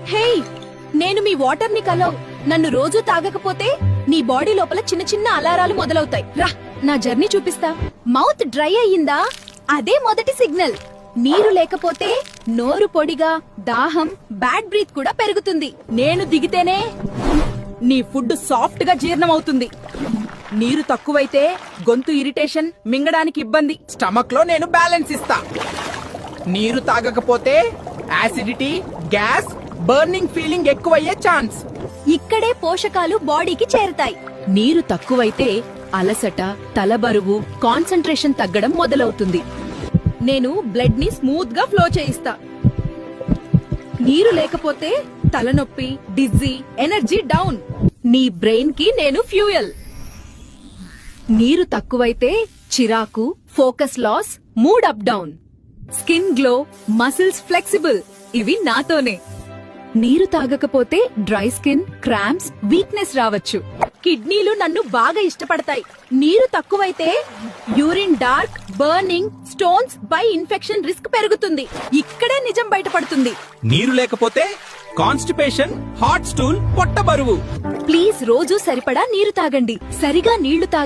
హే, నేను మీ వాటర్ ని కలవ్. నన్ను రోజు తాగకపోతే నీ బాడీ లోపల చిన్న చిన్న అలారాలు మొదలవుతాయి. రా, నా జర్నీ చూపిస్తా. మౌత్ డ్రై అయ్యిందా? అదే మొదటి సిగ్నల్. నీరు లేకపోతే నోరు పొడిగా, దాహం, బ్యాడ్ బ్రీత్ కూడా పెరుగుతుంది. నేను దిగితేనే నీ ఫుడ్ సాఫ్ట్ గా జీర్ణమవుతుంది. నీరు తక్కువైతే గొంతు ఇరిటేషన్, మింగడానికి ఇబ్బంది. స్టమక్ లో నేను బ్యాలెన్స్ ఇస్తా. నీరు తాగకపోతే యాసిడిటీ, గ్యాస్, బర్నింగ్ ఫీలింగ్ ఎక్కువయ్యే ఛాన్స్. ఇక్కడే పోషకాలు బాడీకి చేరుతాయి. నీరు తక్కువైతే అలసట, తలబరువు, కాన్సంట్రేషన్ తగ్గడం మొదలవుతుంది. నేను బ్లడ్ ని స్మూత్ గా ఫ్లో చేయిస్తా. నీరు లేకపోతే తలనొప్పి, డిజ్జీ, ఎనర్జీ డౌన్. నీ బ్రెయిన్ కి నేను ఫ్యూయల్. నీరు తక్కువైతే చిరాకు, focus loss, mood up down. Skin glow, muscles flexible. ఇవి నాతోనే. నీరు తాగకపోతే డ్రై స్కిన్, క్రాంప్స్, వీక్నెస్ రావచ్చు. కిడ్నీలు నన్ను బాగా ఇష్టపడతాయి. నీరు తక్కువైతే urine dark, burning, stones, by infection risk పెరుగుతుంది. ఇక్కడే నిజం బయటపడుతుంది. నీరు లేకపోతే కాన్స్టిపేషన్, హాట్ స్టూల్, పొట్ట బరువు. ప్లీజ్ రోజు సరిపడా నీరు తాగండి. సరిగా నీళ్లు తాగండి.